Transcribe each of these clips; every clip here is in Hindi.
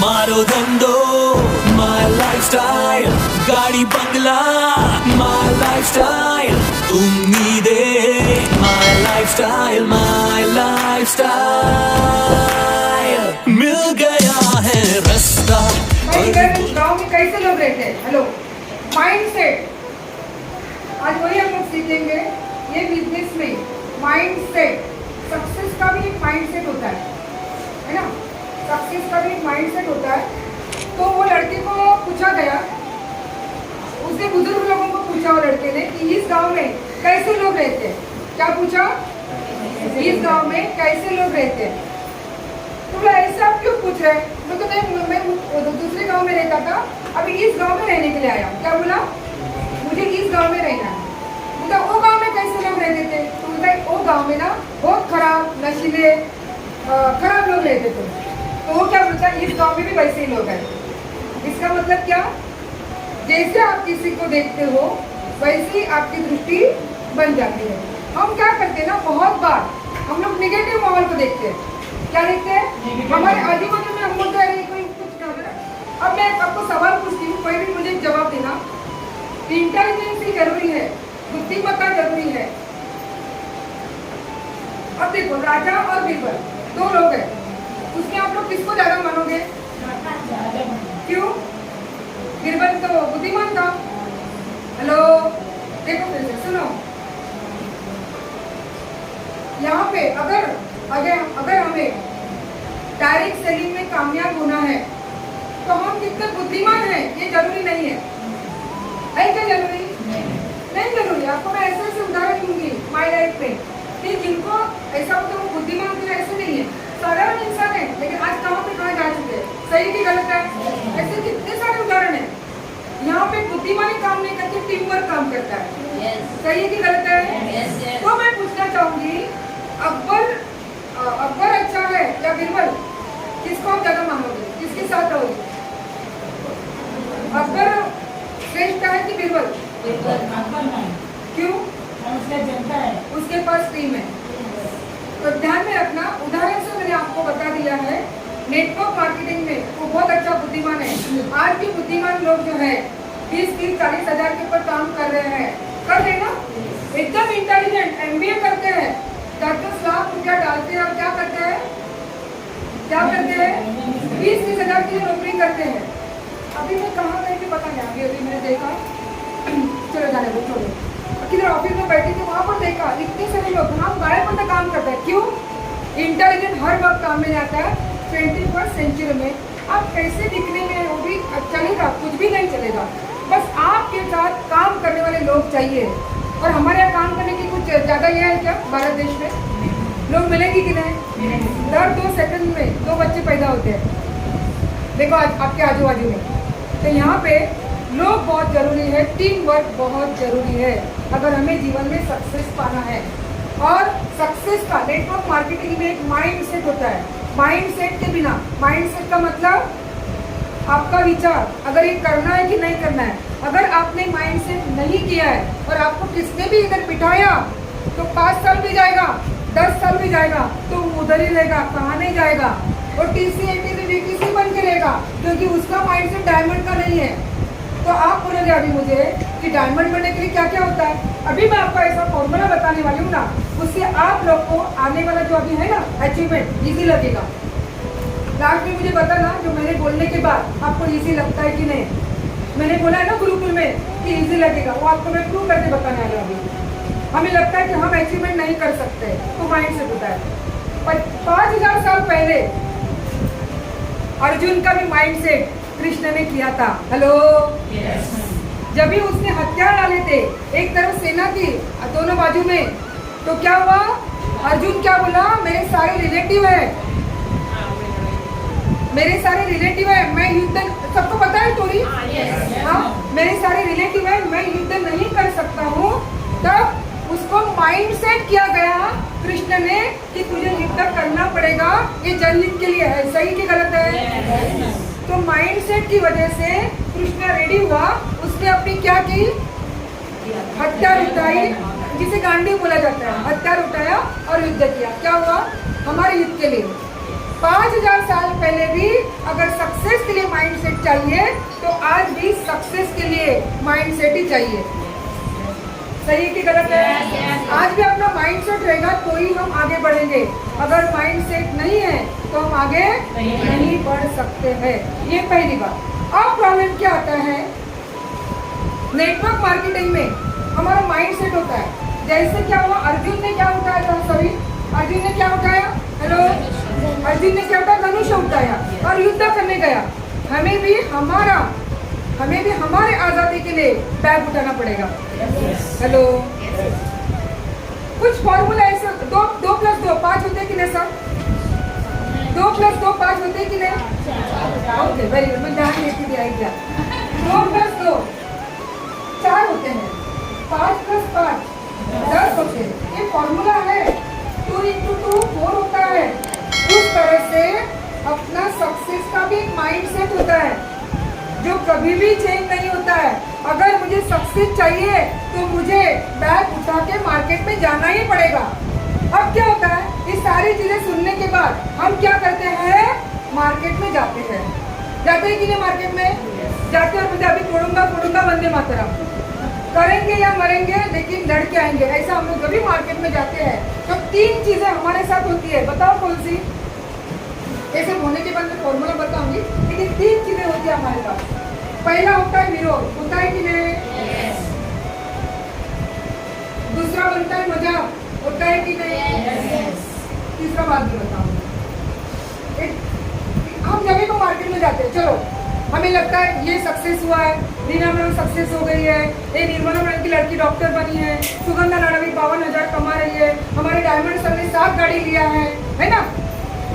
मारो धंधो माय लाइफस्टाइल, गाड़ी बंगला माय लाइफस्टाइल, उम्मीदें माय लाइफस्टाइल, मिल गया है रास्ता। गाँव में कैसे लोग रहते हैं? हेलो, माइंडसेट आज वही हम लोग सीखेंगे। ये बिजनेस में माइंडसेट, सक्सेस का भी एक माइंडसेट होता है ना? सक्सेस का भी एक माइंडसेट होता है। तो वो लड़के को पूछा गया, उसने बुजुर्ग लोगों को पूछा वो लड़के ने कि इस गांव में कैसे लोग रहते हैं। क्या पूछा? इस गांव में कैसे लोग रहते हैं। तो बोला ऐसे आप क्यों पूछ रहे हैं? तो मैं दूसरे गांव में रहता था, अभी इस गांव में रहने के लिए आया। क्या बोला? मुझे इस गांव में रहना है। बोला वो गांव में कैसे लोग रहते थे? तो बोला वो गांव में ना बहुत खराब नशीले खराब लोग रहते थे। तो वो क्या बोलता है, इस गांव में भी वैसे ही लोग हैं। इसका मतलब क्या? जैसे आप किसी को देखते हो वैसी आपकी दृष्टि बन जाती है। हम क्या करते हैं ना, बहुत बार हम लोग निगेटिव माहौल को देखते हैं। क्या देखते हैं? हमारे आजू बाजू में हम बोलते हैं कोई कुछ कर रहा है। अब मैं आपको सवाल पूछती हूँ, कोई भी मुझे जवाब देना। इंटेलिजेंस ही जरूरी है, बुद्धिमत्ता जरूरी है। अब देखो, राजा और बीरबल दो लोग हैं, उसमें आप लोग किसको ज्यादा मानोगे? क्यों? बीरबल तो बुद्धिमान था। हेलो, देखो फिर से सुनो। यहाँ पे अगर हमें डायरेक्ट सेलिंग में कामयाब होना है तो हम कितने बुद्धिमान हैं ये जरूरी नहीं है। क्या जरूरी? नहीं जरूरी। आपको मैं ऐसे ऐसे उदाहरण दूंगी माई लाइफ में कि जिनको ऐसा होता है वो बुद्धिमान थे, ऐसे नहीं है, साधारण इंसान है, लेकिन आज कहाँ पे कहाँ जा चुके हैं। सही की गलत है? ऐसे कितने सारे उदाहरण है। यहाँ पे बुद्धिमानी काम नहीं करती, टीम वर्क काम करता है। सही की गलत है? तो मैं पूछना चाहूंगी, अकबर अच्छा है या बीरबल? किसको आप ज्यादा मानोगे? किसके साथ रहोगे? अकबर श्रेष्ठ है कि बीरबल? क्यों? उसके पास टीम है। तो ध्यान में रखना, उदाहरण से मैंने आपको बता दिया है। नेटवर्क मार्केटिंग में वो बहुत अच्छा बुद्धिमान है। आज भी बुद्धिमान लोग जो है 20-30-40 हजार के ऊपर काम कर रहे हैं, कर रहे ना, एकदम इंटेलिजेंट, MBA करते हैं, 10-10 लाख रुपया डालते हैं और क्या करते हैं 20-30 हजार की नौकरी करते हैं। अभी मैं कहाँ गई थी पता नहीं, अभी मैंने देखा, चलो जाने दो, छोड़ो, किधर ऑफिस में बैठी थी वहाँ पर देखा इतने सारे लोग हम गायब बंदा काम करते हैं। क्यों? इंटेलिजेंट हर वक्त काम में आता है। 21st सेंचुरी में आप कैसे दिखने में वो भी चलेगा, कुछ भी नहीं चलेगा। बस आपके साथ काम करने वाले लोग चाहिए। और हमारे यहाँ काम करने की कुछ ज़्यादा यह है क्या भारत देश में? लोग मिलेंगे कि नहीं? दर 2 सेकंड में 2 बच्चे पैदा होते हैं। देखो आज आपके आजू बाजू में। तो यहाँ पे लोग बहुत जरूरी है, टीम वर्क बहुत जरूरी है अगर हमें जीवन में सक्सेस पाना है। और सक्सेस का नेटवर्क मार्केटिंग में एक माइंडसेट होता है। माइंडसेट के बिना, माइंडसेट का मतलब आपका विचार, अगर ये करना है कि नहीं करना है। अगर आपने माइंडसेट नहीं किया है और आपको किसने भी इधर बिठाया तो 5 साल भी जाएगा, 10 साल भी जाएगा, तो उधर ही रहेगा, कहाँ नहीं जाएगा। और TC BTC बन के रहेगा, क्योंकि उसका माइंडसेट डायमंड का नहीं है। तो आप बोलोगे अभी मुझे कि डायमंड बनने के लिए क्या क्या होता है। अभी मैं आपको ऐसा फॉर्मूला बताने वाली हूँ ना, उससे आप लोग को आने वाला जो अभी है ना अचीवमेंट इजी लगेगा। लास्ट में मुझे बताना, जो मैंने बोलने के बाद आपको इजी लगता है कि नहीं। मैंने बोला है ना गुरुकुल में कि इजी लगेगा, वो आपको मैं प्रूव करके बताने वाला हूँ। हमें लगता है कि हम अचीवमेंट नहीं कर सकते, तो माइंड से होता है। 5000 साल पहले अर्जुन का भी माइंडसेट कृष्ण ने किया था। हेलो, जब भी उसने हथियार डाले थे, एक तरफ सेना थी दोनों बाजू में, तो क्या हुआ? अर्जुन क्या बोला? मेरे सारे रिलेटिव है, मैं युद्ध, सबको पता है स्टोरी? हाँ, मेरे सारे रिलेटिव है, मैं युद्ध नहीं कर सकता हूँ। तब उसको माइंडसेट किया गया कृष्ण ने कि तुझे युद्ध करना पड़ेगा, ये जनहित के लिए है। सही की गलत है? तो माइंडसेट की वजह से कृष्ण रेडी हुआ, उसने अपनी क्या की? हथियार उठाई, जिसे गांडी बोला जाता है, हथियार उठाया और युद्ध किया। क्या हुआ? हमारे युद्ध के लिए। 5000 साल पहले भी अगर सक्सेस के लिए माइंडसेट चाहिए तो आज भी सक्सेस के लिए माइंडसेट ही चाहिए। सही कि गलत है? आज भी अपना माइंडसेट रहेगा तो ही हम आगे बढ़ेंगे। अगर माइंडसेट नहीं है तो हम आगे नहीं बढ़ सकते हैं। ये पहली बात। अब प्रॉब्लम क्या आता है, नेटवर्क मार्केटिंग में हमारा माइंडसेट होता है। जैसे क्या हुआ, अर्जुन ने क्या उठाया था? सॉरी, अर्जुन ने क्या उठाया? हेलो, अर्जुन ने क्या उठाया? धनुष उठाया और युद्ध करने गया। हमें भी हमारे आजादी के लिए बैग उठाना पड़ेगा। हेलो, कुछ फॉर्मूला ऐसा 2 + 2 5 होते कि नहीं सर? 2 + 2 5 होते कि नहीं? Okay, very good. मैं ध्यान देती थी, आई क्या 2 + 2 4 होते हैं, 5 + 5 10 होते हैं। ये फॉर्मूला है। 2 × 2 4 होता है। उस तरह से अपना सक्सेस का भी एक माइंडसेट होता है जो कभी भी चेंज नहीं होता है। अगर मुझे सक्सेस चाहिए तो मुझे बैग उठा के मार्केट में जाना ही पड़ेगा। अब क्या होता है, ये सारी चीजें सुनने के बाद हम क्या करते हैं, मार्केट में जाते हैं। जाते हैं कि नहीं? मार्केट में जाते और मुझे अभी फोड़ूंगा वंदे मातरम करेंगे या मरेंगे, लेकिन लड़ के आएंगे। ऐसा हम लोग कभी मार्केट में जाते हैं तो 3 चीजें हमारे साथ होती है। बताओ कौन सी? ऐसे होने के बाद मैं फॉर्मूला बताऊंगी, लेकिन 3 चीजें होती है हमारे पास। पहला होता है विरोध, होता है कि नहीं? दूसरा बनता है मजाक, होता है कि नहीं? तीसरा बात भी बताऊंगी। हम जब भी मार्केट में जाते हैं, चलो हमें लगता है ये सक्सेस हुआ है, रीना मैडम सक्सेस हो गई है, ये निर्मला मैडम की लड़की डॉक्टर बनी है, सुगंधा नाडावी 52,000 कमा रही है, हमारे डायमंड सर ने 7 गाड़ी लिया है ना?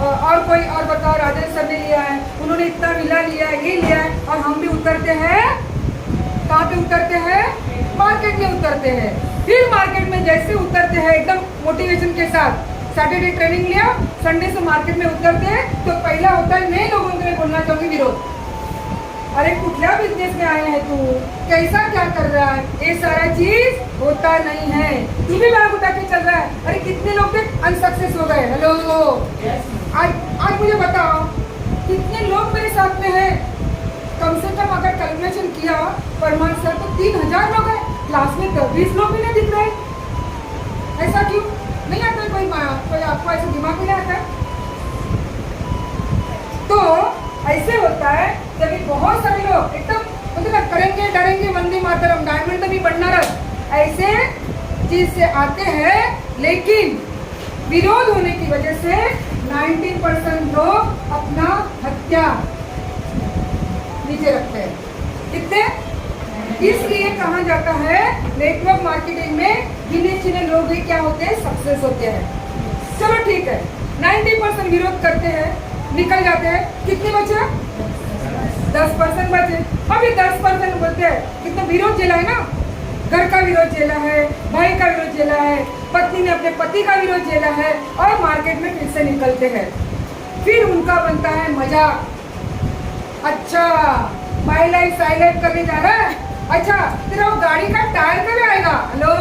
और कोई और बताओ, राजेश सर ने लिया है, उन्होंने इतना विला लिया है, ये लिया है, और हम भी उतरते हैं। कहाँ पे उतरते हैं? मार्केट में उतरते हैं। फिर मार्केट में जैसे उतरते हैं एकदम मोटिवेशन के साथ, सैटरडे ट्रेनिंग लिया, संडे से मार्केट में उतरते हैं, तो पहला होता है, मैं लोगों के लिए बोलना चाहूंगी विरोध। अरे कुछ बिजनेस में आए हैं तू, कैसा क्या कर रहा है, ये सारा चीज होता नहीं है। तू भी बैग उठा के चल रहा है। अरे कितने लोग अनसक्सेस हो गए। हेलो, आज मुझे बताओ कितने लोग मेरे साथ में हैं? कम से कम अगर कैलकुलेशन किया परमान सर तो 3000 लोग हैं। क्लास में 20 लोग भी नहीं दिख रहे। ऐसा क्यों? नहीं आता है कोई आपको ऐसे दिमाग में नहीं आता है? तो ऐसे होता है जब बहुत सारे लोग एकदम मतलब करेंगे, डरेंगे, वंदे मातरम, डायमंड भी बनना, ऐसे चीज से आते हैं, लेकिन विरोध होने की वजह से 90% लोग अपना हत्या नीचे रखते हैं। कितने? इसलिए कहा जाता है नेटवर्क मार्केटिंग में गिने चुने लोग ही क्या होते हैं, सक्सेस होते हैं। चलो ठीक है, 90% विरोध करते हैं, निकल जाते हैं। कितने बचे? 10% बचे। अभी 10% बोलते हैं कितना विरोध झेला है ना, घर का विरोध झेला है, भाई का विरोध झेला है, पत्नी ने अपने पति का विरोध झेला है, और मार्केट में फिर से निकलते हैं। फिर उनका बनता है मजाक। अच्छा, माई लाइफ साइलेंट करने जा रहा है। अच्छा, तेरा वो गाड़ी का टायर कब आएगा? हेलो,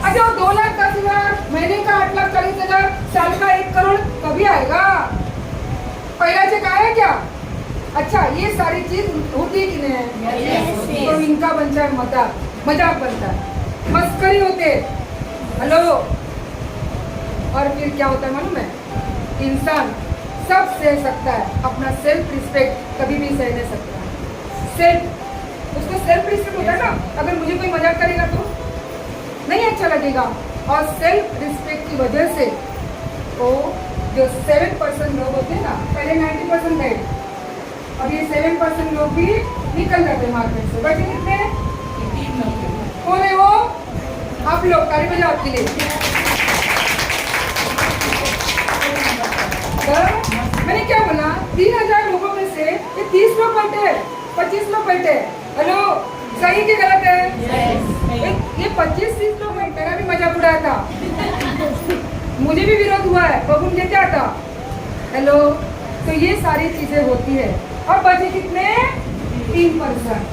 अच्छा 2,10,000, महीने का 8,40,000, साल का 1 करोड़ कभी आएगा? पहला चेक आया क्या? अच्छा, ये सारी चीज होती है कि नहीं? तो इनका बनता है मजाक बनता है, मस्करी होते। हेलो, और फिर क्या होता है मालूम है? इंसान सब सह सकता है, अपना सेल्फ रिस्पेक्ट कभी भी सह नहीं सकता। उसको सेल्फ रिस्पेक्ट होता है ना, अगर मुझे कोई मजाक करेगा तो नहीं अच्छा लगेगा। और सेल्फ रिस्पेक्ट की वजह से तो जो 7% लोग होते हैं ना, पहले 90% गए, अब ये 7% लोग भी निकल जाते हैं मार्केट से। बचे कितने? कौन है वो? आप लोग। ताली बजाओ आपके लिए। मैंने क्या बोला? 3000 लोगों में से ये 30 लोग बैठे हैं, 25 लोग बैठे हैं। हेलो, सही कि गलत है? ये 25-30 लोग बैठे। मेरा भी मजाक उड़ाया था, मुझे भी विरोध हुआ है, बबून के क्या था। हेलो, तो ये सारी चीजें होती है। अब बचे कितने? 3%।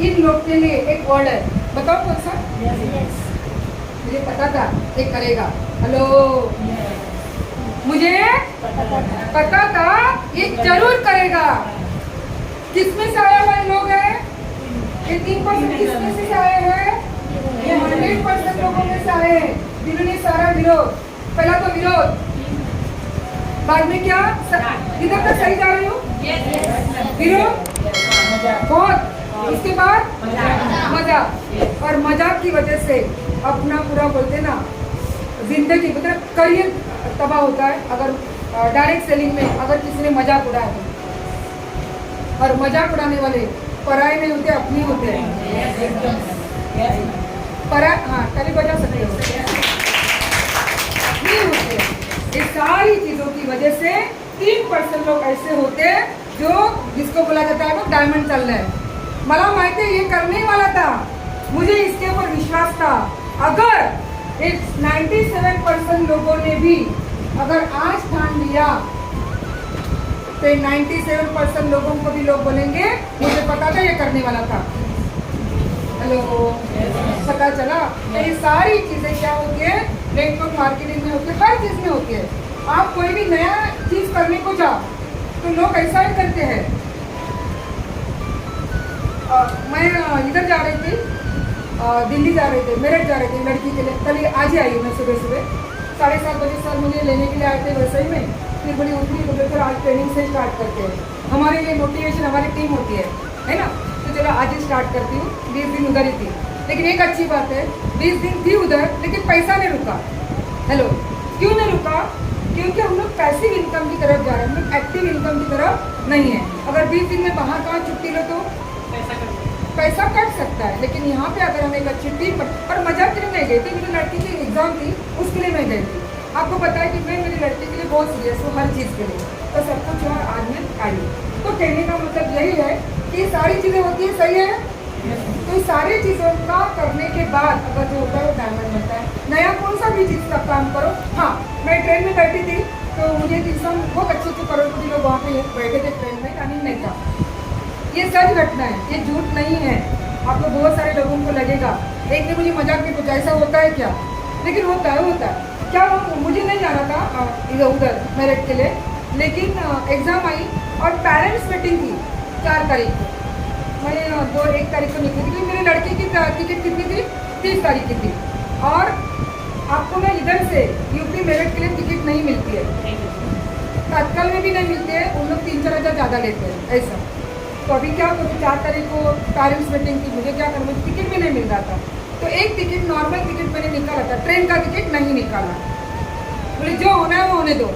इन लोग के लिए एक वर्ड है, बताओ कौन सा? मुझे पता था ये करेगा। हेलो, मुझे पता था ये जरूर करेगा। किसमें से आया हुआ लोग है? ये 3% किसमें से आए हैं? ये 100% लोगों में से आए हैं जिन्होंने सारा विरोध। पहला तो विरोध, बाद में क्या? इधर तक सही जा रही हूँ? विरोध बहुत, उसके बाद मजाक, और मजाक की वजह से अपना पूरा बोलते ना जिंदगी मतलब करियर तबाह होता है अगर डायरेक्ट सेलिंग में अगर किसी ने मजाक उड़ाया तो। और मजाक उड़ाने वाले पराये नहीं होते, अपनी होते हैं। पराये, हाँ ताली बजा सकते हो, अपनी होते हैं। ये सारी चीजों की वजह से 3% लोग ऐसे होते हैं जो जिसको बोला जाता है वो डायमंड चल रहा है। मला माहिती है ये करने वाला था, मुझे इसके ऊपर विश्वास था। अगर इस 97% लोगों ने भी अगर आज ठान लिया तो 97% लोगों को भी लोग बोलेंगे मुझे पता था ये करने वाला था। हेलो, पता चला? तो ये सारी चीजें क्या होती है? नेटवर्क मार्केटिंग में होती है, हर चीज में होती है। आप कोई भी नया चीज करने को जाओ तो लोग ऐसा ही करते हैं। मैं इधर जा रही थी, दिल्ली जा रहे थे, मेरठ जा रहे थे लड़की के लिए। कल आज ही आई हूँ मैं सुबह सुबह 7:30 बजे। सर मुझे लेने के लिए आए थे वैसे ही में, फिर बोली उठनी बोले फिर आज ट्रेनिंग से स्टार्ट करते हैं। हमारे लिए मोटिवेशन हमारी टीम होती है ना। तो चलो आज ही स्टार्ट करती हूँ। 20 दिन उधर ही थी, लेकिन एक अच्छी बात है 20 दिन थी उधर लेकिन पैसा नहीं रुका। हेलो, क्यों नहीं रुका? क्योंकि हम लोग पैसिव इनकम की तरफ जा रहे हैं, हम लोग एक्टिव इनकम की तरफ नहीं है। अगर 20 दिन में बाहर कहाँ छुट्टी लो तो पैसा कट सकता है, लेकिन यहाँ पे अगर हम एक अच्छी टीम पर मजाक के लिए नहीं गई थी। मेरी लड़की की एग्जाम थी उसके लिए मैं गई थी। आपको पता है कि मैं मेरी लड़की के लिए बहुत सीरियस हूँ हर चीज़ के लिए, तो सब कुछ और आज मैं आई। तो कहने का मतलब यही है कि सारी चीज़ें होती है, सही है। तो इस सारी चीज़ों का करने के बाद अगर जो होता है वो डायमंड बनता है। नया कौन सा भी चीज़ का काम करो। हाँ, मैं ट्रेन में बैठी थी तो मुझे इंसान बहुत अच्छे करोड़पति लोग वहाँ पे बैठे थे ट्रेन में, रनिंग नहीं था। ये सच घटना है, ये झूठ नहीं है। आपको बहुत सारे लोगों को लगेगा एक ने मुझे मजाक में पूछा ऐसा होता है क्या, लेकिन होता है। क्या मुझे नहीं जाना था इधर उधर मेरठ के लिए, लेकिन एग्ज़ाम आई और पेरेंट्स मीटिंग थी 4 तारीख को। मैं 1 तारीख को निकली थी। मेरी लड़की की टिकट कितनी थी? 30 तारीख की थी। और आपको मैं इधर से यूपी मेरठ के लिए टिकट नहीं मिलती है, तत्काल में भी नहीं मिलती है। उन लोग 3-4 हज़ार ज़्यादा लेते हैं ऐसा। तो अभी क्या करूँ? 4 तारीख को पेरेंट्स मीटिंग थी, मुझे क्या करना, मुझे टिकट भी नहीं मिल रहा था। तो एक टिकट नॉर्मल टिकट मैंने निकाला था, ट्रेन का टिकट नहीं निकाला। बोले जो होना है वो होने दो।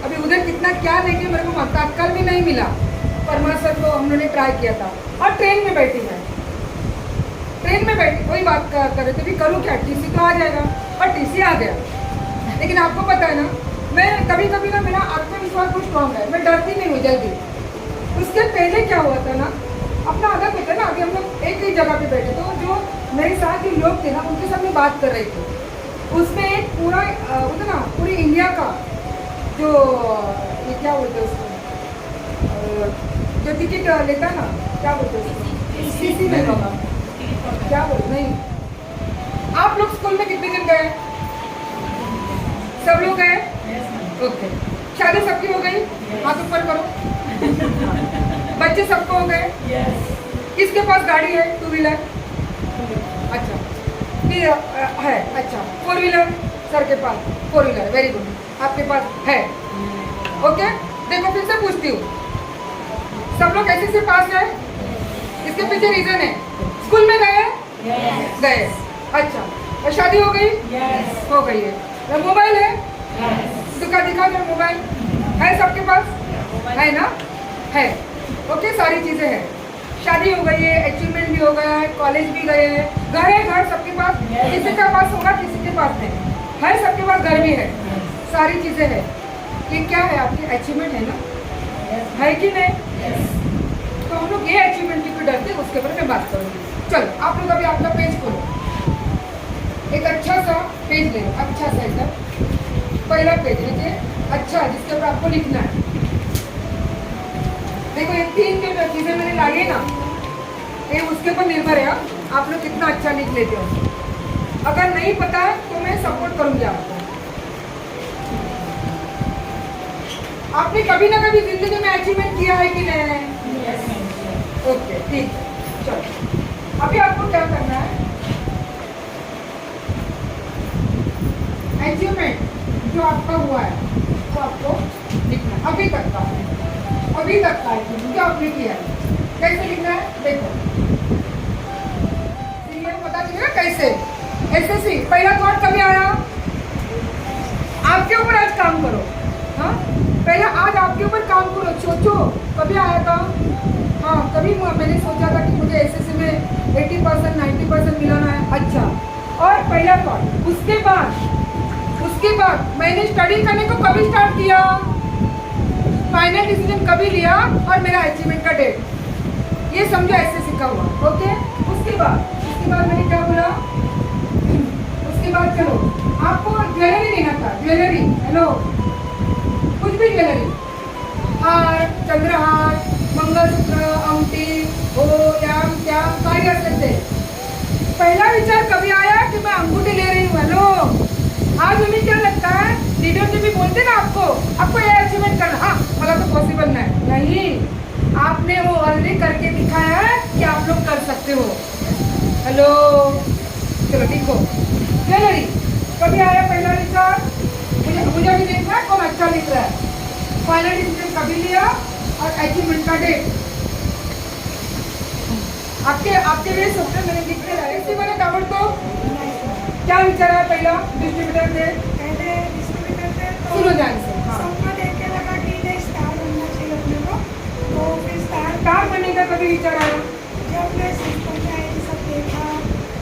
अभी उधर कितना क्या लेके मेरे को तत्काल भी नहीं मिला। परमा सर को हम लोगों ने ट्राई किया था और ट्रेन में बैठी मैं, ट्रेन में बैठी वही बात कर रहे थे भी करूँ क्या, टीसी तो आ जाएगा, और टीसी आ गया। लेकिन आपको पता है ना, मैं कभी कभी ना मेरा आत्मविश्वास बहुत स्ट्रॉन्ग है, मैं डरती नहीं हूँ जल्दी। उसके पहले क्या हुआ था ना, अपना आदत होता है ना, अभी हम लोग एक ही जगह पे बैठे तो जो मेरे साथ जो लोग थे ना उनके साथ में बात कर रहे थे। उसमें एक पूरा होता ना पूरी इंडिया का जो ये क्या बोलते हैं उसको, जो टिकट लेता है ना, क्या बोलते हैं उसको, सीसी नहीं होगा, क्या बोलते नहीं। आप लोग स्कूल में कितने दिन गए? सब लोग गए? ओके। शादी सबकी हो गई? हाथ ऊपर करो। बच्चे सबको हो गए? किसके पास गाड़ी है? 2 व्हीलर? अच्छा, फिर है। अच्छा, 4 व्हीलर सर के पास 4 व्हीलर, वेरी गुड, आपके पास है। ओके, देखो फिर से पूछती हूँ, सब लोग ऐसे से पास है? इसके पीछे रीजन है, स्कूल में गए? गए। अच्छा, और शादी हो गई? हो गई है। मोबाइल है? दिखा दो मोबाइल है सबके पास, है ना? है। ओके, सारी चीज़ें हैं। शादी हो गई है, अचीवमेंट भी हो गया है, कॉलेज भी गए हैं, घर है, घर सबके पास, किसी के पास होगा किसी के पास नहीं है, सबके पास घर भी है, सारी चीज़ें हैं। ये क्या है? आपकी अचीवमेंट है ना, है कि नहीं? तो हम लोग ये अचीवमेंट की डरते हैं, उसके ऊपर मैं बात करूँगी। चलो, आप लोग अभी आपका पेज खोलो, एक अच्छा सा पेज ले लो, अच्छा सा एकदम पहला पेज लीजिए, अच्छा, जिसके ऊपर आपको लिखना है। देखो ये 3 जो चीज़ें मैंने लाई ना, ये उसके ऊपर निर्भर है आप लोग कितना अच्छा लिख लेते हो। अगर नहीं पता है तो मैं सपोर्ट करूँगी आपको। आपने कभी ना कभी जिंदगी में अचीवमेंट किया है कि नहीं? ओके, ठीक है, चलो अभी आपको क्या करना है, अचीवमेंट जो आपका हुआ है वो आपको लिखना है, अभी तक का achievement जो आपने किया है। कैसे लिखना है देखो, सीनियर पता चलेगा कैसे। एसएससी पहला थॉट कभी आया, आपके ऊपर आज काम करो। हाँ, पहले आज आपके ऊपर काम करो, सोचो कभी आया था? हाँ, कभी मैंने सोचा था कि मुझे एसएससी में 80% 90% मिलाना है। अच्छा, और पहला थॉट, उसके बाद मैंने स्टडी करने को कभी स्टार्ट किया, फाइनल डिसीजन कभी लिया, और मेरा अचीवमेंट का डेट, ये समझो एसएससी का हुआ। ओके, उसके बाद मैंने क्या बोला, उसके बाद चलो आपको ज्वेलरी लेना था, ज्वेलरी, हेलो, कुछ भी ज्वेलरी, हार, चंद्रहार, मंगलसूत्र, अंगठी, हो क्या काय कर सकते। पहला विचार कभी आया कि मैं अंगूठी ले रही हूँ? हेलो, आज हमें क्या लगता है, लीडर जी भी बोलते ना आपको ये अचीवमेंट करना, हाँ मला तो पॉसिबल नहीं, आपने वो ऑलरेडी करके दिखाया है कि आप लोग कर सकते हो। हेलो, चलो देखो, ज्वेलरी कभी आया पहला विचार, मुझे भी देखना है कौन अच्छा लिख रहा है। फाइनल डिसीजन कभी लिया, और अचीवमेंट का डेट आपके लिए सोचते मैंने लिख के लाया। इसी मैंने खबर तो क्या विचार है, पहला डिस्ट्रीब्यूटर थे, सुनो ध्यान से, सबको देख के लगा कि नहीं स्टार बनना चाहिए अपने को, तो फिर स्टार बनने का कभी विचार आया? जब मैं सिस्टम में आई सब देखा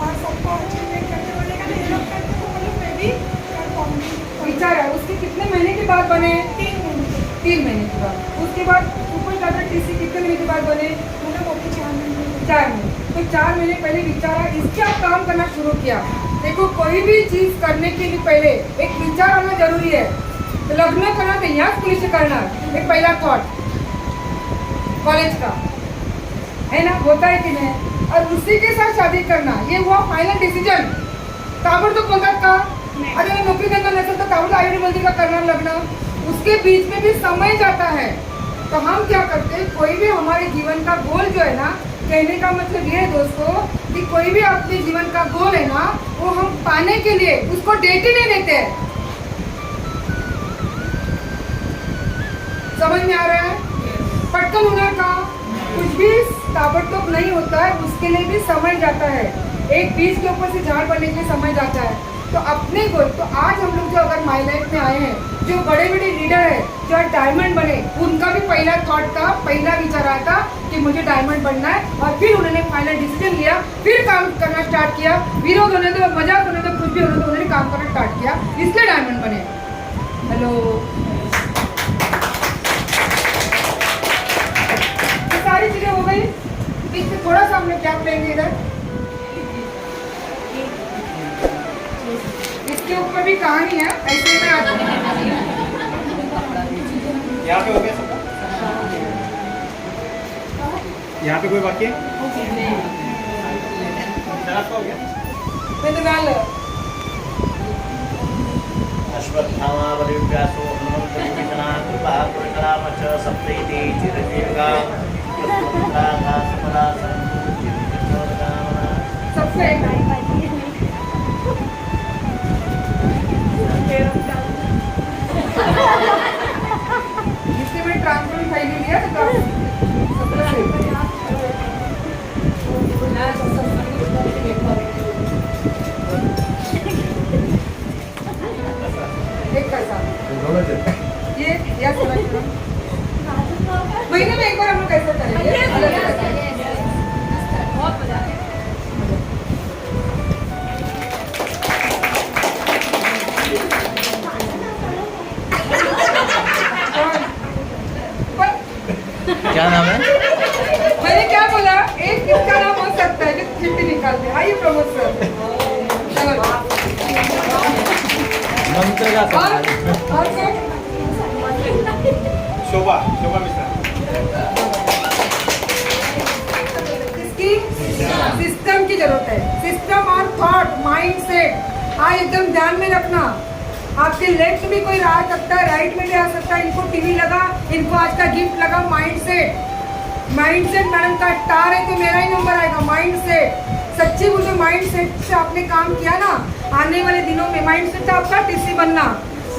और सबको अचीवमेंट करते बोलेगा ना, ये लोग करते तो बोलो मैं भी कर पाऊंगी। विचार है, उसके कितने महीने के बाद बने? 3 महीने के बाद। उसके बाद सुपर स्टार टीसी कितने महीने के बाद बने? मतलब वो भी 4 महीने। 4 महीने। तो 4 महीने पहले विचार आया, इसके आप काम करना शुरू किया। देखो, कोई भी चीज करने के लिए पहले एक विचार आना जरूरी है। तो लग्न करना तो यहाँ पुलिस से करना, एक पहला थॉट कॉलेज का है ना, होता है कि नहीं, और उसी के साथ शादी करना, ये हुआ फाइनल डिसीजन। काबड़ तो बोलता का अरे नौकरी करना नसल तो काबड़ आईडी बोलती का करना लगना, उसके बीच में भी समय जाता है। तो हम क्या करते हैं, कोई भी हमारे जीवन का गोल जो है ना, कहने का मतलब ये है दोस्तों कि कोई भी अपने जीवन का गोल है ना, वो हम पाने के लिए उसको डेट ही नहीं देते हैं। समझ में आ रहा है? पटकन होना का कुछ भी ताबड़तोड़ नहीं होता है, उसके लिए भी समय जाता है। एक बीज के ऊपर से झाड़ बनने के लिए समय जाता है। तो अपने गोल, तो आज हम लोग जो अगर माई लाइफ में आए हैं, जो बड़े बड़े लीडर है, जो डायमंड बने, उनका भी पहला थॉट था, पहला विचार आया था कि मुझे डायमंड बनना है, और फिर उन्होंने फाइनल डिसीजन लिया, फिर काम करना स्टार्ट किया, विरोध होने दो, मजाक होने दो, कुछ भी होने दो, उन्होंने काम करना स्टार्ट किया, इसलिए डायमंड बने। हेलो, सारी चीजें हो गई। इससे थोड़ा सा हमने क्या लेंगे इधर, इसके ऊपर भी कहानी है, ऐसे में आता है। यहाँ पे हो गया सबका? यहाँ पे कोई बाकी है? आपका हो गया? अश्वत्थामा बलिव्यासो हनुमन्तः कृपा पुरकरामच सप्तैति चिरजीविका पुष्पमुद्राः सफला सन्तुचित्तकामना। सबसे इससे मैं ट्रांसफर फैली लिया तो एक कैसा ये या महीने में एक बार हम लोग कैसा करेंगे, बहुत मजा आएगा। क्या नाम है? मैंने क्या बोला, एक किसका नाम हो सकता है जो चिट्ठी निकालते हैं। आइए प्रमोद सर, मंत्र का और कौन? शोभा मिश्रा। इसकी सिस्टम की जरूरत है, सिस्टम और थॉट, माइंड सेट। आज एकदम ध्यान में रखना, आपके लेफ्ट में भी कोई आ सकता है, राइट में भी आ सकता है। इनको टीवी लगा, इनको आज का गिफ्ट लगा mind set. Mind set madam का स्टार है तो मेरा ही नंबर आएगा। माइंड सेट, सच्ची मुझे माइंड सेट से आपने काम किया ना, आने वाले दिनों में माइंड सेट था आपका टीसी बनना।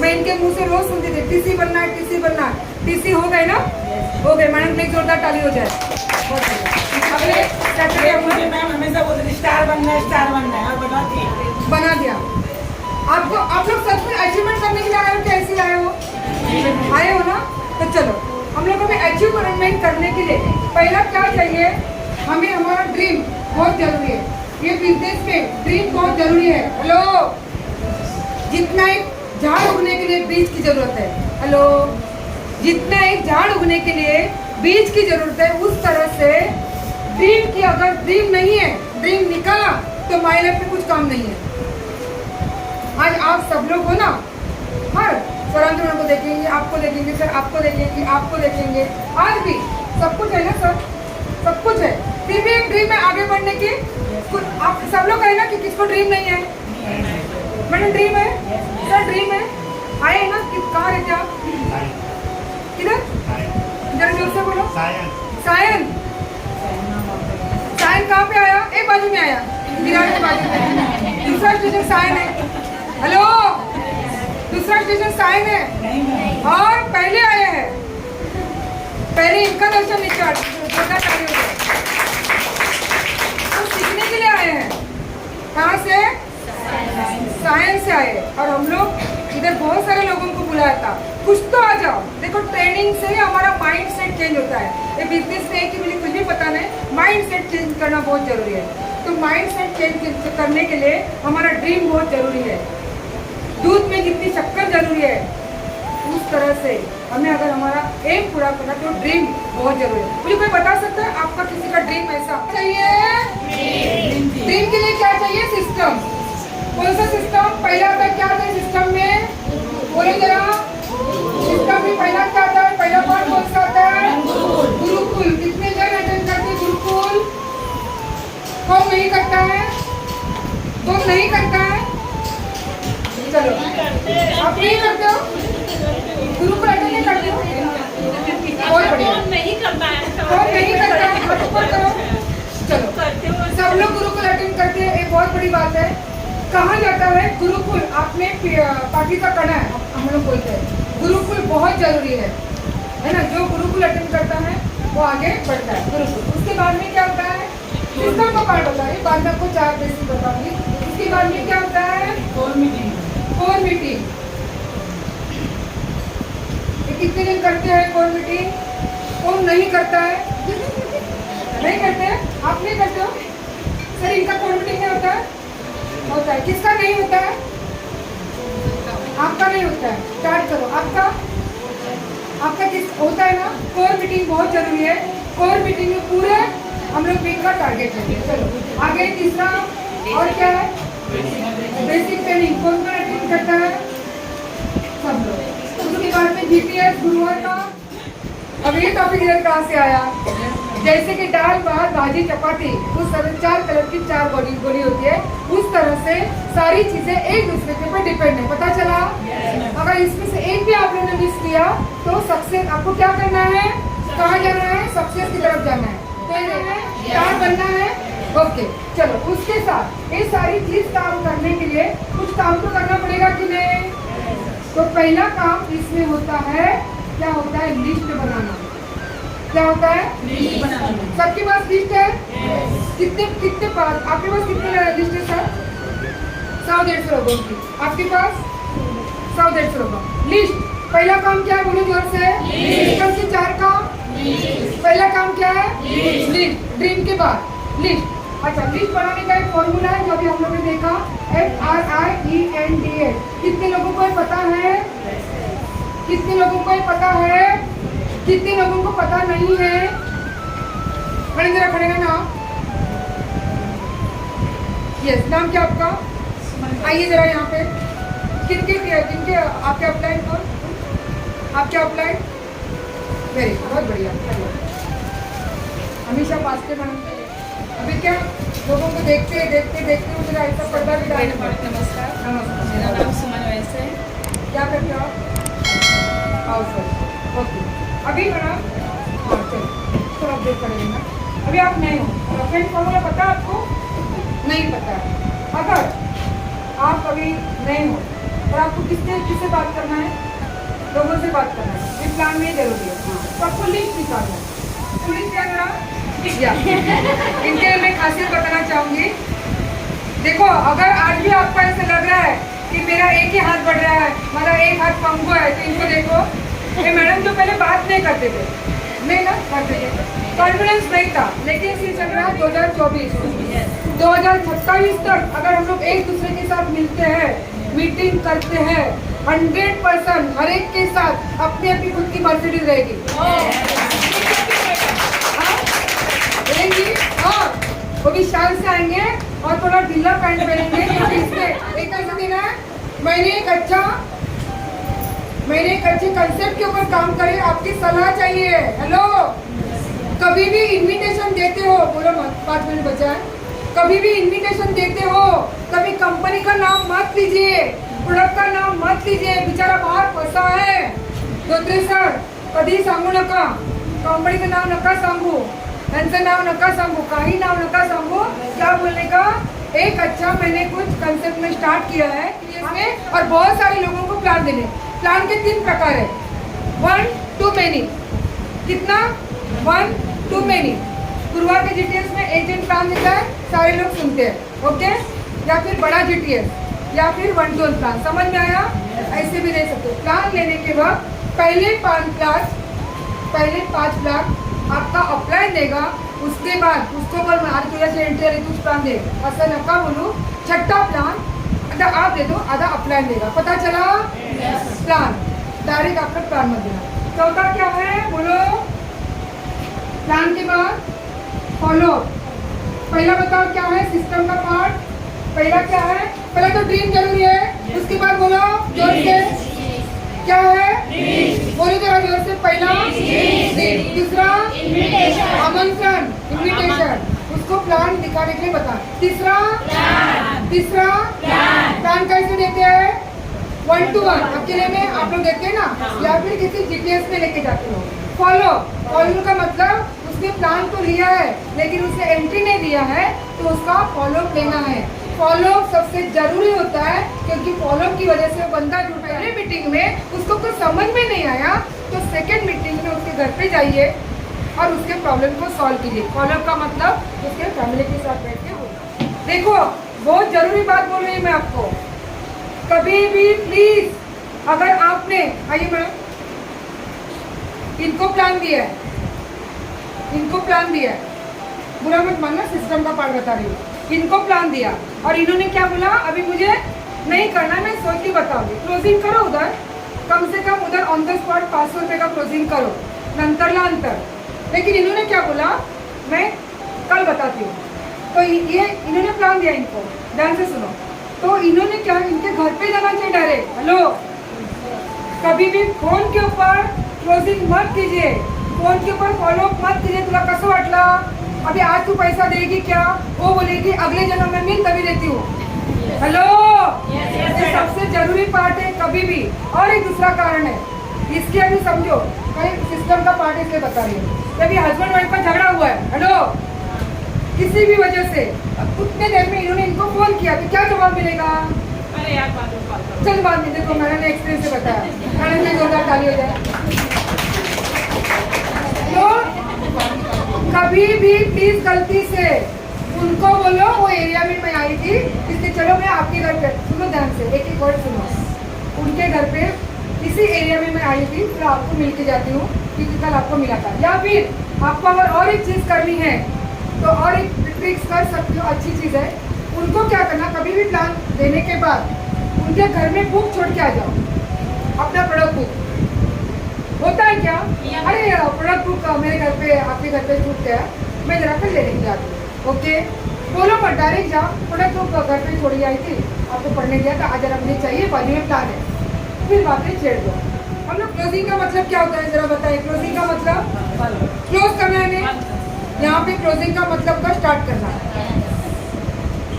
मैं इनके मुंह से रोज सुनती थी टीसी बनना है, टीसी बनना है। टीसी हो गए ना? हो गए। मैडम प्लीज जोरदार ताली हो जाए। मैम हमेशा बोलते थे स्टार बनना है, स्टार बनना है, और बना दिया। आपको आप लोग सच में अचीवमेंट करने के लिए आए हो, कैसे आए हो? आए हो ना? तो चलो हम लोगों में अचीवमेंट करने के लिए पहला क्या चाहिए? हमें हमारा ड्रीम बहुत जरूरी है। ये बिजनेस में ड्रीम बहुत जरूरी है। हेलो, जितना एक झाड़ उगने के लिए बीज की जरूरत है, हेलो, जितना एक झाड़ उगने के लिए बीज की जरूरत है, उस तरह से ड्रीम की अगर ड्रीम नहीं है, ड्रीम निकाला तो माय लाइफ में कुछ काम नहीं है। आज आप सब लोग हो ना, हर सरांतरण को देखेंगे, आपको देखेंगे सर, आपको देखेंगे, आपको देखेंगे, आज भी सब कुछ है ना सर, सब कुछ है। फिर भी एक ड्रीम है आगे बढ़ने की। आप सब लोग कहें ना कि किसको ड्रीम नहीं है? मैडम ड्रीम है, सर ड्रीम है, आए ना? कहाँ रहते आप? किधर? जरा जोर से बोलो। सायन। सायन कहाँ पे आया? एक बाजू में आया, विराट के बाजू में। दूसरा स्टेशन सायन है। हेलो, दूसरा स्टेशन सायन है और पहले आया है। पहले इनका दर्शन निकाल, तो सीखने के लिए आए हैं। कहाँ से? साइंस से आए। और हम लोग इधर बहुत सारे लोगों को बुलाया था, कुछ तो आ जाओ। देखो ट्रेनिंग से ही हमारा माइंड सेट चेंज होता है। ये बिजनेस में है कि मुझे कुछ भी पता नहीं, माइंड सेट चेंज करना बहुत जरूरी है। तो माइंड सेट चेंज करने के लिए हमारा ड्रीम बहुत जरूरी है। दूध में जितनी शक्कर जरूरी है, उस तरह से हमें अगर हमारा एम पूरा करना तो ड्रीम बहुत जरूरी है। मुझे कोई बता सकता है आपका किसी का ड्रीम ऐसा चाहिए? ड्रीम के लिए क्या चाहिए? सिस्टम। कौन सा सिस्टम? पहला आता है क्या आता है सिस्टम में? बोलो जरा। सिस्टम में पहला क्या आता है? पहला पार्ट कौन सा आता है? गुरुकुल। कितने जन अटेंड करते हैं गुरुकुल? कौन नहीं करता है? कौन नहीं करता है? चलो, आप नहीं करते हो? गुरुकुल अटेंड नहीं करते हो? बहुत बढ़िया। कौन नहीं करता है? करो। चलो, सब लोग गुरुकुल अटेंड करते हैं, एक बहुत बड़ी बात है। कहा जाता है गुरुकुल, आपने पार्टी का करना है, हम लोग बोलते हैं गुरुकुल बहुत जरूरी है ना? जो गुरुकुल अटेंड करता है वो आगे बढ़ता है। गुरुकुल उसके बाद में क्या होता है? सिस्टम का पार्ट होता है। बाद में आपको 4 बेसिक बताऊंगी। उसके बाद में क्या होता है? Core meeting. कितने दिन करते हैं कोर मीटिंग? कौन नहीं करता है? नहीं करते हैं? आप नहीं करते हो? सर इनका कोर मीटिंग नहीं होता है? होता है। किसका नहीं होता है? आपका नहीं होता है। स्टार्ट करो। आपका किस होता है ना? कोर मीटिंग बहुत जरूरी है। कोर मीटिंग में पूरे हम लोग वीक का टारगेट लेंगे। चलो आगे तीसरा और क्या है? Basic training. कौन कौन अटेंड करता है? सब लोग। उसके बाद में जीपीएस गुरुवार का। अब ये टॉपिक इधर कहाँ से आया? जैसे कि दाल भात भाजी चपाती, उस तरह 4 कलर की 4 गोली होती है, उस तरह से सारी चीजें एक दूसरे के ऊपर डिपेंड है। पता चला? अगर इसमें से एक भी आप लोगों ने मिस किया तो सक्सेस आपको क्या करना है? कहाँ जाना है? सक्सेस की तरफ जाना है। स्टार बनना है। ओके चलो, उसके साथ ये सारी चीज काम करने के लिए कुछ काम तो करना पड़ेगा कि नहीं? तो पहला काम इसमें होता है, क्या होता है? लिस्ट बनाना। क्या होता है? लिस्ट बनाना। सबके पास लिस्ट है? कितने पास? आपके पास कितने लिस्ट है सर? 100-150 लोगों की। आपके पास 100-150 लोगों। लिस्ट पहला काम क्या है? बोलो जोर से। सिस्टम के 4 काम। पहला काम क्या है? लिस्ट। ड्रीम के बाद लिस्ट। अच्छा, लिस्ट बनाने का एक फॉर्मूला है जो अभी हम लोग ने देखा, FRIENDS। कितने लोगों को पता है? कितने लोगों को पता है? कितने लोगों को पता नहीं है? खड़े जरा, खड़े रहना। यस, नाम क्या आपका? आइए जरा यहाँ पे। किनके आपके अपलाइन और आपके अपलाइन? वेरी बहुत बढ़िया। हमेशा पास के बनते। अभी क्या लोगों को देखते मुझे ऐसा पर्दा भी डालना पड़ता है। नमस्कार, मेरा नाम सुमन वैसे है। करते हो आप? House wife. ओके, अभी मैडम हाँ चलो अपडेट कर लेना। अभी आप नए हो, रफेल फॉर्मूला पता है आपको? नहीं पता है। अगर आप अभी नए हो और आपको किससे बात करना है? लोगों से बात करना है, इस प्लान में जरूरी है। तो आपको लिंक निकालना है। तो लिंक क्या करा? इनके लिए मैं खासियत बताना चाहूँगी। देखो, अगर आज भी आपको ऐसे लग रहा है कि मेरा एक ही हाथ बढ़ रहा है, मेरा एक हाथ पंगु है, तो इनको देखो, ये मैडम जो पहले बात नहीं करते थे, नहीं ना करते थे, कॉन्फिडेंस नहीं था, लेकिन इसी चल रहा है 2024 2027 तक अगर हम लोग एक दूसरे के साथ मिलते हैं, मीटिंग करते हैं, 100% हर एक के साथ अपनी अपनी खुद की मर्सिडीज रहेगी। हाँ, वो भी शान से आएंगे और थोड़ा ढीला पैंट पहनेंगे, क्योंकि इसमें एक ऐसा दिन है, मैंने एक अच्छे कंसेप्ट के ऊपर काम करे, आपकी सलाह चाहिए। हेलो, कभी भी इनविटेशन देते हो, बोलो मत, 5 मिनट बचा है, कभी भी इनविटेशन देते हो, कभी कंपनी का नाम मत लीजिए, प्रोडक्ट का नाम मत लीजिए, बेचारा बाहर फंसा है। धोत्रे सर, कधी सांगू नका, कंपनीचं नाव नका सांगू, त्यांचं नाव नका सांगू, काही नाव नका सांगू। क्या बोलने का? एक अच्छा मैंने कुछ कंसेप्ट में स्टार्ट किया है इसमें, और बहुत सारे लोगों को प्लान देने। प्लान के 3 प्रकार है, 1 to many। कितना? 1 to many। गुरुवार के जीटीएस में एजेंट प्लान देता है, सारे लोग सुनते हैं, ओके? या फिर बड़ा जीटीएस, या फिर 1 to 1 प्लान। समझ में आया? ऐसे भी दे सकते। प्लान लेने के वक्त पहले 5 लाख आपका अप्लाई देगा, उसके बाद उसको बोल आज तुझ्या से एंट्री आली, तूच प्लान दे, असं नका बोलू। छठा प्लान आधा आप दे दो, आधा अप्लाई देगा। पता चला? प्लान डायरेक्ट आपका प्लान मत देना। चौथा क्या है बोलो? प्लान के बाद फॉलो। पहला बताओ क्या है? सिस्टम का पार्ट। पहला क्या है? पहला तो ड्रीम जरूरी है, उसके बाद बोलो जोर से क्या है? बोलो जरा जोर से। पहला दूसरा आमंत्रण, इन्विटेशन, उसको प्लान दिखाने के लिए बता। तीसरा प्लान कैसे देते हैं? 1 to 1 अकेले में आप लोग देते हैं ना, या फिर किसी जीपीएस में लेके जाते हो। फॉलो का मतलब उसने प्लान तो लिया है लेकिन उसे एंट्री नहीं दिया है, तो उसका फॉलो लेना है। फॉलो सबसे जरूरी होता है, क्योंकि फॉलो की वजह से वो बंदा जुड़ गया। पहले मीटिंग में उसको कुछ समझ में नहीं आया, तो सेकंड मीटिंग में उसके घर पे जाइए और उसके प्रॉब्लम को सॉल्व कीजिए। फॉलो का मतलब उसके फैमिली के साथ बैठ के बोलना। देखो, बहुत जरूरी बात बोल रही हूँ मैं आपको। कभी भी प्लीज, अगर आपने आइए मैम, इनको प्लान दिया है, बुरा मत मानना, सिस्टम का पार्ट बता रही हूँ। इनको प्लान दिया और इन्होंने क्या बोला, अभी मुझे नहीं करना, मैं सोच के बताऊंगी। क्लोजिंग करो उधर, कम से कम उधर ऑन द स्पॉट 500 रुपये का क्लोजिंग करो, नंतरला अंतर। लेकिन इन्होंने क्या बोला, मैं कल बताती हूँ। तो ये इन्होंने प्लान दिया, इनको ध्यान से सुनो। तो इन्होंने क्या, इनके घर पे जाना चाहिए डायरेक्ट। हेलो, कभी भी फोन के ऊपर क्लोजिंग मत कीजिए, फोन के ऊपर फॉलो मत कीजिए। तुला कसं वाटलं, अभी आज तू पैसा देगी क्या? वो बोलेगी अगले जन्म में मिल तभी देती हूँ। हेलो, ये सबसे जरूरी पार्ट है कभी भी। और एक दूसरा कारण है, इसके अभी समझो, कहीं सिस्टम का पार्ट इसलिए बता रही हूँ। अभी हस्बैंड वाइफ का झगड़ा हुआ है, हेलो, किसी भी वजह से, उतने देर में इन्होंने इनको फोन किया, तो क्या जवाब मिलेगा? अरे यार चल बाद में, देखो मैंने एक्सपीरियंस से बताया, मैंने में जोरदार ताली हो जाए। तो कभी भी प्लीज गलती से उनको बोलो, वो एरिया में मैं आई थी, इसलिए चलो मैं आपके घर पे, सुनो ध्यान से, एक वर्ड सुनो। उनके घर पे इसी एरिया में मैं आई थी, फिर आपको मिल के जाती हूँ, क्योंकि कल आपको मिला था। या फिर आपको अगर और एक चीज़ करनी है तो और एक ट्रिक्स कर सकते हो, अच्छी चीज़ है। उनको क्या करना, कभी भी प्लान देने के बाद उनके घर में बुक छोड़ के आ जाओ, अपना प्रोडक्ट बुक। होता है क्या, अरे प्रोडक्ट बुक मेरे घर पे, आपके घर पे छूट गया, मैं जरा कर लेने जाती हूँ। ओके, बोलो मत, डायरेक्ट जाओ, प्रोडक्ट बुक घर पे छोड़ी आई थी, आपको पढ़ने गया था, आज जरा मुझे चाहिए, बाजू में प्लान है, फिर बातें छेड़ दो। हम लोग क्लोजिंग का मतलब क्या होता है जरा बताइए? क्लोजिंग का मतलब क्लोज करना है। यहाँ पे क्लोजिंग का मतलब का स्टार्ट करना।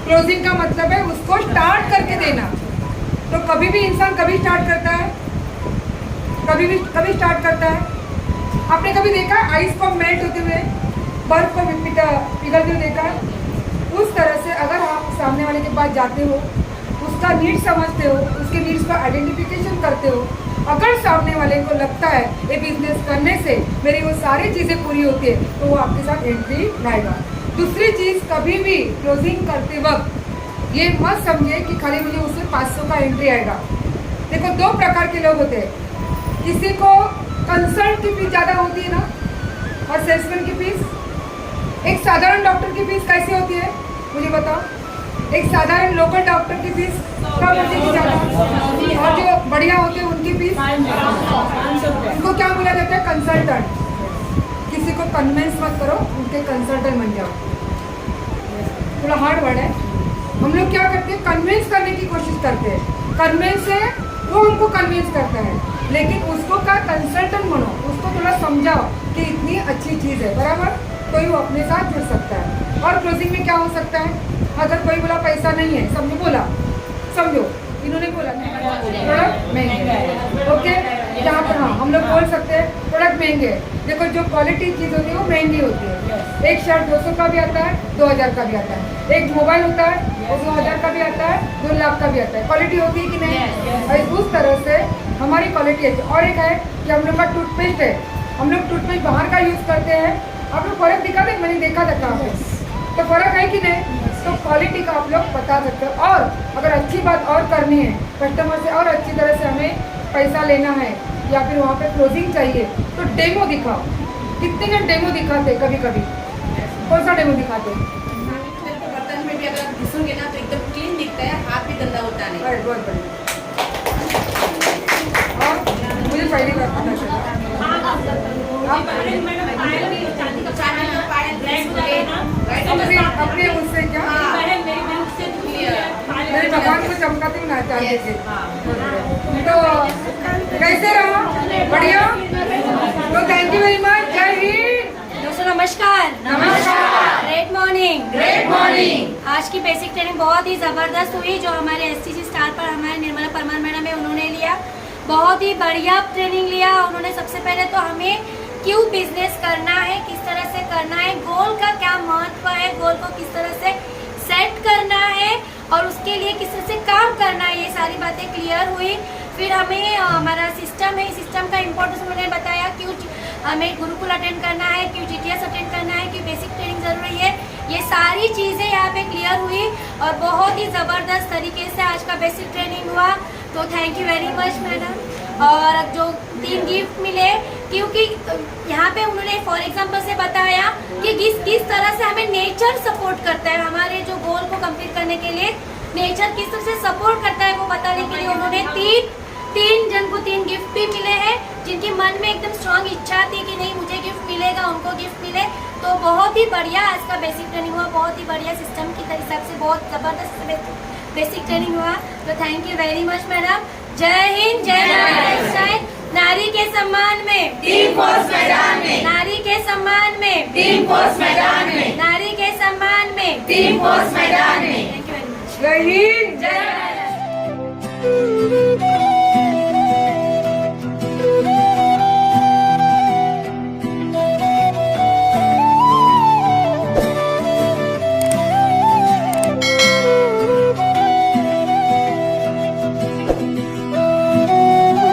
क्लोजिंग का मतलब है उसको स्टार्ट करके देना। तो कभी भी इंसान कभी स्टार्ट करता है, कभी स्टार्ट करता है। आपने कभी देखा है आइस को मेल्ट होते हुए, बर्फ को पिघलते हुए देखा है? उस तरह से अगर आप सामने वाले के पास जाते हो, उसका नीड समझते हो, उसके नीड्स का आइडेंटिफिकेशन करते हो, अगर सामने वाले को लगता है ये बिजनेस करने से मेरी वो सारी चीज़ें पूरी होती है, तो वो आपके साथ एंट्री लाएगा। दूसरी चीज़, कभी भी क्लोजिंग करते वक्त ये मत समझिए कि खाली मुझे उससे 500 का एंट्री आएगा। देखो, दो प्रकार के लोग होते हैं, किसी को कंसल्ट की फीस ज़्यादा होती है ना, और सेल्समैन की फीस। एक साधारण डॉक्टर की फीस कैसी होती है मुझे बताओ? एक साधारण लोकल डॉक्टर की फीस कम होती है ज़्यादा, और जो बढ़िया होते हैं उनकी फीस, उनको क्या बोला जाता है? कंसल्टेंट। किसी को कन्विंस मत करो, उनके कंसल्टेंट बन जाओ। थोड़ा हार्ड वर्ड है। हम लोग क्या करते हैं? कन्विंस करने की कोशिश करते हैं। कन्विंस है वो हमको कन्विंस करता है, लेकिन उसको का कंसल्टेंट बनो, उसको थोड़ा समझाओ कि इतनी अच्छी चीज़ है, बराबर, तो ही वो अपने साथ जुड़ सकता है। और क्लोजिंग में क्या हो सकता है? अगर कोई बोला पैसा नहीं है, सबने बोला, समझो इन्होंने बोला प्रोडक्ट महंगे, ओके, जहाँ पर हाँ हम लोग बोल सकते हैं प्रोडक्ट महंगे। देखो, जो क्वालिटी चीज़ होती है वो महंगी होती है। एक शर्ट 200 का भी आता है, 2000 का भी आता है। एक मोबाइल होता है वो 2000 का भी आता है, 2 लाख का भी आता है। क्वालिटी होती है कि नहीं? और उस तरह से हमारी क्वालिटी है। और एक है कि हम लोग का टूथपेस्ट है, हम लोग टूथपेस्ट बाहर का यूज़ करते हैं। आप लोग फर्क दिखा दे, मैंने देखा था कहाँ पे, तो फर्क है कि नहीं? तो क्वालिटी का आप लोग बता सकते हो। और अगर अच्छी बात और करनी है कस्टमर से, और अच्छी तरह से हमें पैसा लेना है, या फिर वहाँ पे क्लोजिंग चाहिए, तो डेमो दिखाओ। कितने जन डेमो दिखाते? कभी कभी कौन सा डेमो दिखाते? बर्तन में भी अगर आप घिसोगे ना तो एकदम क्लीन दिखता है, हाथ भी गंदा होता नहीं। अरे बहुत बढ़िया। और मुझे पहली बार पता चला। अपने उससे क्या मेरे भगवान को चमकाते हुए ना चाहते थे। तो कैसे रहो? बढ़िया। तो थैंक यू वेरी मच। जय हिंद। दोस्तों नमस्कार। नमस्कार। Great morning. Great morning. आज की बेसिक ट्रेनिंग बहुत ही ज़बरदस्त हुई, जो हमारे STC स्टार पर हमारे निर्मला परमार मैडम है, उन्होंने लिया। बहुत ही बढ़िया ट्रेनिंग लिया उन्होंने। सबसे पहले तो हमें क्यों बिजनेस करना है, किस तरह से करना है, गोल का क्या महत्व है, गोल को किस तरह से सेट करना है और उसके लिए किस तरह से काम करना है, ये सारी बातें क्लियर हुई। फिर हमें हमारा सिस्टम है, सिस्टम का इम्पोर्टेंस उन्होंने बताया, क्यों हमें गुरुकुल अटेंड करना है, क्यों GTS अटेंड करना है, क्यों बेसिक ट्रेनिंग जरूरी है, ये सारी चीज़ें यहाँ पे क्लियर हुई। और बहुत ही ज़बरदस्त तरीके से आज का बेसिक ट्रेनिंग हुआ, तो thank you very much madam. और जो 3 गिफ्ट मिले, क्योंकि यहाँ पे उन्होंने फॉर एग्जांपल से बताया कि किस तरह से हमें नेचर सपोर्ट करता है, हमारे जो गोल को कंप्लीट करने के लिए नेचर किस तरह से सपोर्ट करता है, वो बताने के लिए उन्होंने तीन जन को 3 गिफ्ट भी मिले हैं, जिनकी मन में एकदम स्ट्रांग इच्छा थी कि नहीं मुझे गिफ्ट मिलेगा, उनको गिफ्ट मिले। तो बहुत ही बढ़िया आज का बेसिक ट्रेनिंग हुआ, बहुत ही बढ़िया सिस्टम के हिसाब से बहुत ज़बरदस्त बेसिक ट्रेनिंग हुआ। तो thank you very much madam. जय हिंद, जय महाराष्ट्र। नारी के सम्मान में टीम फोर्स मैदान में, नारी के सम्मान में टीम फोर्स मैदान में, नारी के सम्मान में टीम फोर्स मैदान में। Thank you very much. जय हिंद। जय महाराष्ट्र।